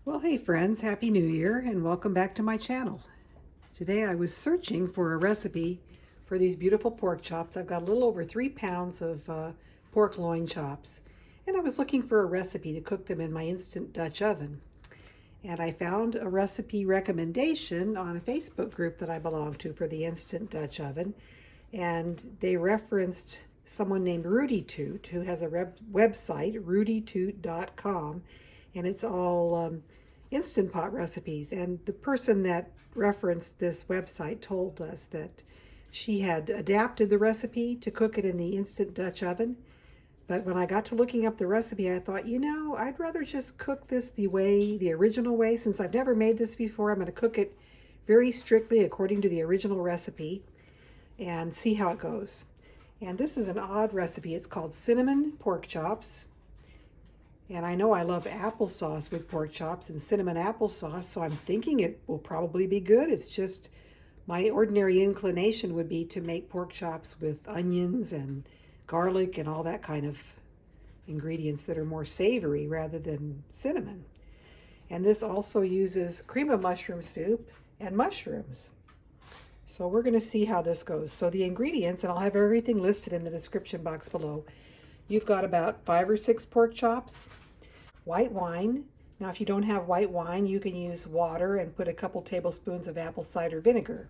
Well, hey friends, Happy New Year and welcome back to my channel. Today I was searching for a recipe for these beautiful pork chops. I've got a little over 3 pounds of pork loin chops, and I was looking for a recipe to cook them in my instant Dutch oven. And I found a recipe recommendation on a Facebook group that I belong to for the instant Dutch oven, and they referenced someone named Rudy Toot, who has a website, rudytoot.com, and it's all Instant Pot recipes. And the person that referenced this website told us that she had adapted the recipe to cook it in the Instant Dutch oven. But when I got to looking up the recipe, I thought, I'd rather just cook this the original way. Since I've never made this before, I'm going to cook it very strictly according to the original recipe and see how it goes. And this is an odd recipe. It's called cinnamon pork chops. And I know I love applesauce with pork chops and cinnamon applesauce, so I'm thinking it will probably be good. It's just my ordinary inclination would be to make pork chops with onions and garlic and all that kind of ingredients that are more savory rather than cinnamon. And this also uses cream of mushroom soup and mushrooms. So we're going to see how this goes. So the ingredients, and I'll have everything listed in the description box below. You've got about 5 or 6 pork chops, white wine. Now if you don't have white wine, you can use water and put a couple tablespoons of apple cider vinegar.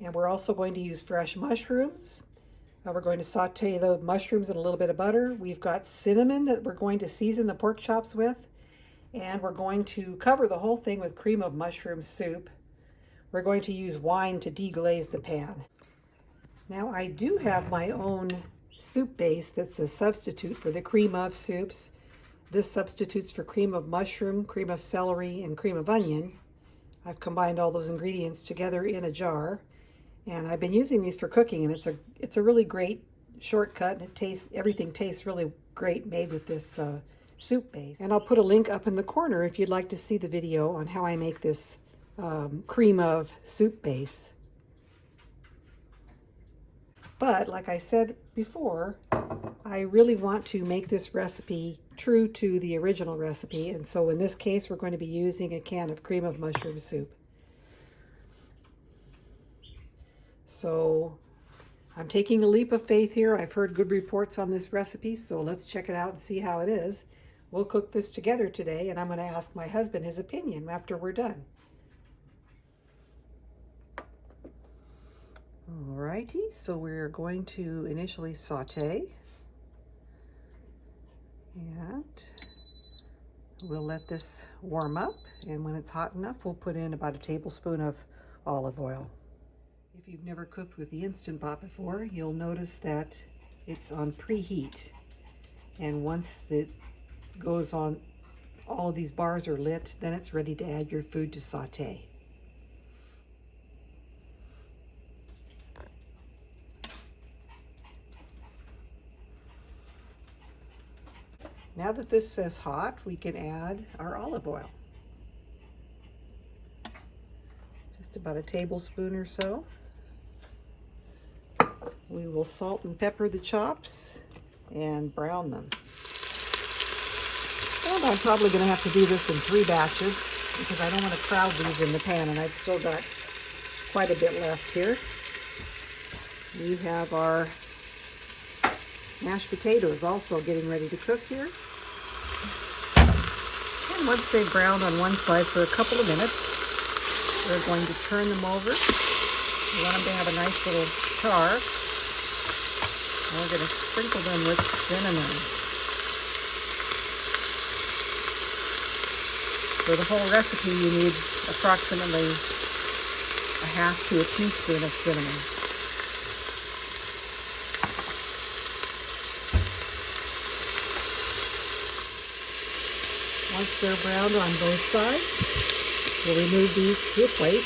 And we're also going to use fresh mushrooms. We're going to saute the mushrooms in a little bit of butter. We've got cinnamon that we're going to season the pork chops with. And we're going to cover the whole thing with cream of mushroom soup. We're going to use wine to deglaze the pan. Now I do have my own soup base that's a substitute for the cream of soups. This substitutes for cream of mushroom, cream of celery, and cream of onion. I've combined all those ingredients together in a jar, and I've been using these for cooking, and it's a really great shortcut, and everything tastes really great made with this soup base. And I'll put a link up in the corner if you'd like to see the video on how I make this cream of soup base. But like I said before, I really want to make this recipe true to the original recipe, and so in this case we're going to be using a can of cream of mushroom soup. So I'm taking a leap of faith here. I've heard good reports on this recipe, so let's check it out and see how it is. We'll cook this together today, and I'm going to ask my husband his opinion after we're done. Alrighty, so we're going to initially saute, and we'll let this warm up, and when it's hot enough we'll put in about a tablespoon of olive oil. If you've never cooked with the Instant Pot before, you'll notice that it's on preheat, and once it goes on, all of these bars are lit, then it's ready to add your food to saute. Now that this says hot, we can add our olive oil. Just about a tablespoon or so. We will salt and pepper the chops and brown them. And I'm probably going to have to do this in 3 batches because I don't want to crowd these in the pan, and I've still got quite a bit left here. We have our mashed potatoes also getting ready to cook here. And once they've browned on one side for a couple of minutes, we're going to turn them over. We want them to have a nice little char. And we're going to sprinkle them with cinnamon. For the whole recipe, you need approximately a half to a teaspoon of cinnamon. Once they're browned on both sides, we'll remove these to a plate.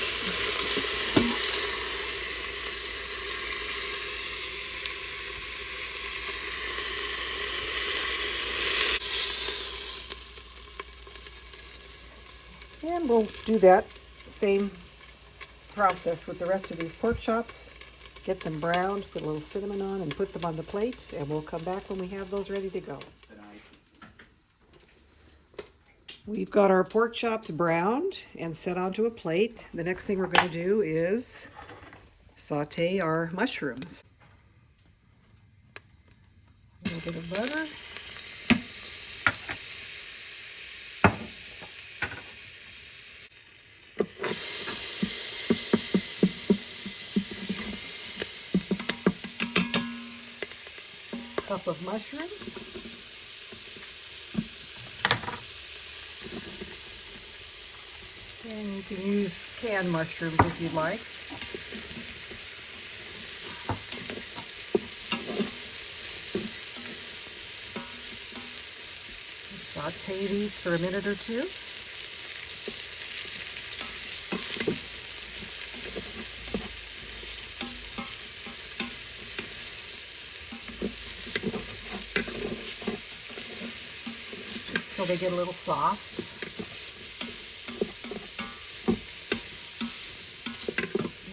And we'll do that same process with the rest of these pork chops. Get them browned, put a little cinnamon on, and put them on the plate, and we'll come back when we have those ready to go. We've got our pork chops browned and set onto a plate. The next thing we're going to do is saute our mushrooms. A little bit of butter. Cup of mushrooms. And you can use canned mushrooms if you'd like. Saute these for a minute or two. Until they get a little soft.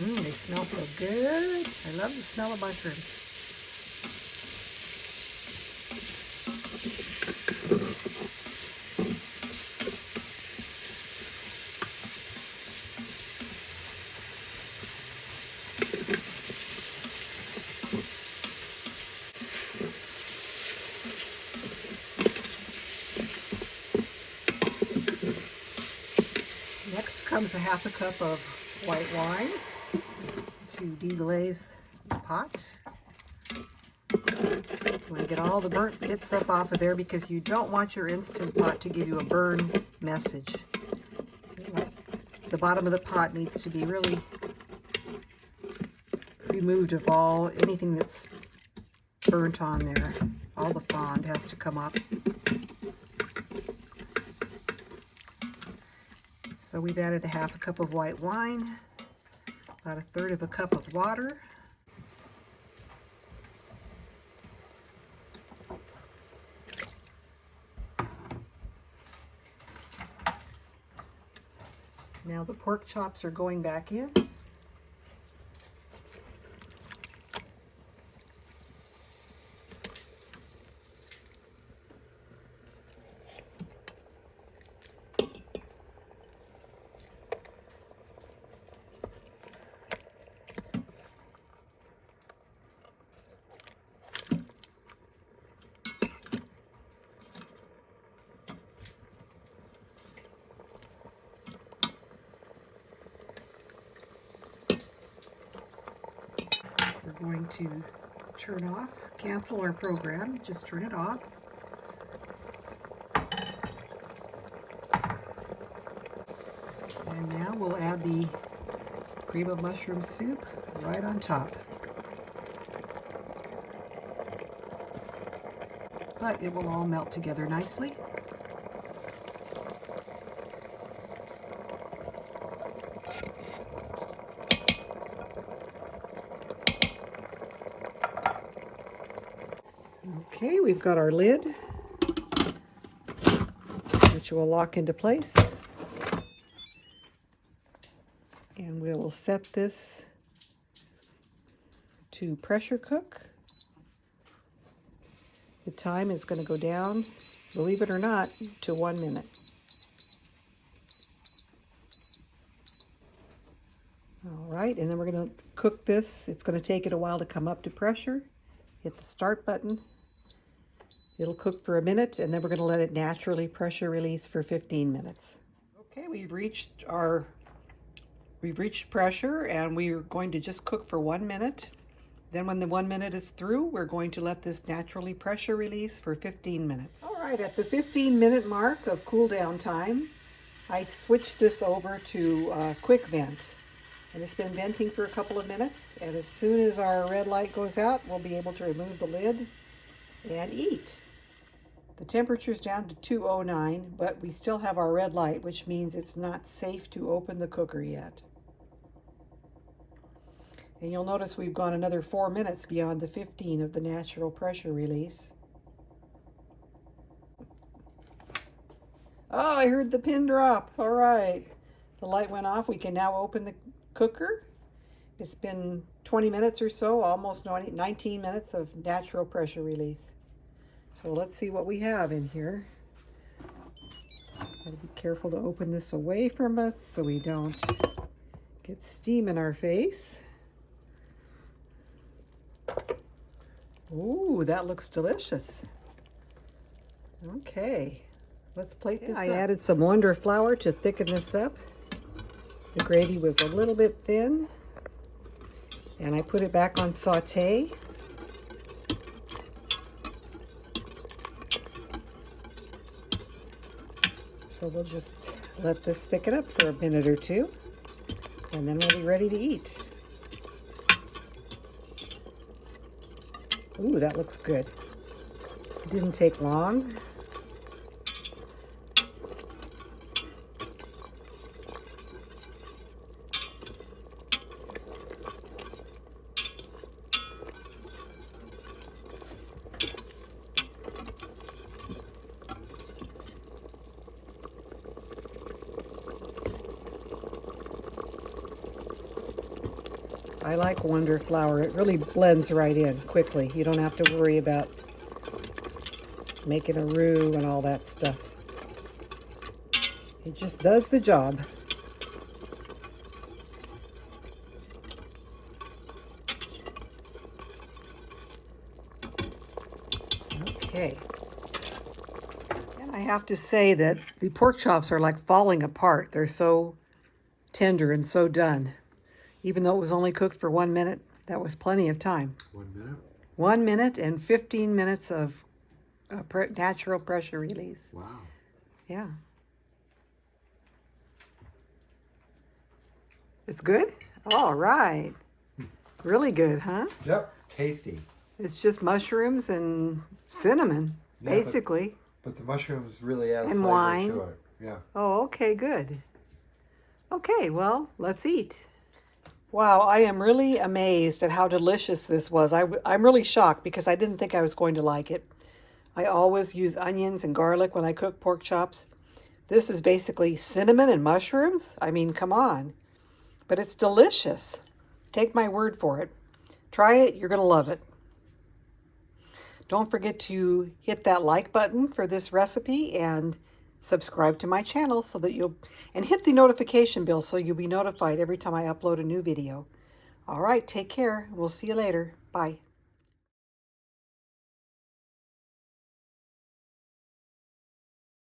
They smell so good. I love the smell of mushrooms. Next comes a half a cup of white wine to deglaze the pot. You want to get all the burnt bits up off of there because you don't want your Instant Pot to give you a burn message. The bottom of the pot needs to be really removed of anything that's burnt on there. All the fond has to come up. So we've added a half a cup of white wine, about a third of a cup of water. Now the pork chops are going back in. We're going to cancel our program, just turn it off. And now we'll add the cream of mushroom soup right on top. But it will all melt together nicely. Okay, we've got our lid, which will lock into place. And we will set this to pressure cook. The time is going to go down, believe it or not, to 1 minute. All right, and then we're going to cook this. It's going to take it a while to come up to pressure. Hit the start button. It'll cook for a minute, and then we're going to let it naturally pressure release for 15 minutes. Okay, we've reached pressure, and we're going to just cook for 1 minute. Then when the 1 minute is through, we're going to let this naturally pressure release for 15 minutes. All right, at the 15-minute mark of cool down time, I switched this over to quick vent. And it's been venting for a couple of minutes, and as soon as our red light goes out, we'll be able to remove the lid and eat. The temperature's down to 209, but we still have our red light, which means it's not safe to open the cooker yet. And you'll notice we've gone another 4 minutes beyond the 15 of the natural pressure release. Oh, I heard the pin drop. All right. The light went off. We can now open the cooker. It's been 20 minutes or so, almost 19 minutes of natural pressure release. So let's see what we have in here. Gotta be careful to open this away from us so we don't get steam in our face. Ooh, that looks delicious. Okay, let's plate this up. I added some Wonder flour to thicken this up. The gravy was a little bit thin, and I put it back on saute. So we'll just let this thicken up for a minute or two, and then we'll be ready to eat. Ooh, that looks good. It didn't take long. I like Wonder flour. It really blends right in quickly. You don't have to worry about making a roux and all that stuff. It just does the job. Okay. And I have to say that the pork chops are like falling apart. They're so tender and so done. Even though it was only cooked for 1 minute, that was plenty of time. 1 minute? 1 minute and 15 minutes of natural pressure release. Wow. Yeah. It's good? All right. Really good, huh? Yep. Tasty. It's just mushrooms and cinnamon, yeah, basically. But the mushrooms really add and flavor wine. to it. Yeah. Oh, okay, good. Okay, well, let's eat. Wow, I am really amazed at how delicious this was. I'm really shocked because I didn't think I was going to like it. I always use onions and garlic when I cook pork chops. This is basically cinnamon and mushrooms. I mean, come on. But it's delicious. Take my word for it. Try it, you're going to love it. Don't forget to hit that like button for this recipe and subscribe to my channel so that and hit the notification bell so you'll be notified every time I upload a new video. All right, take care. We'll see you later. Bye.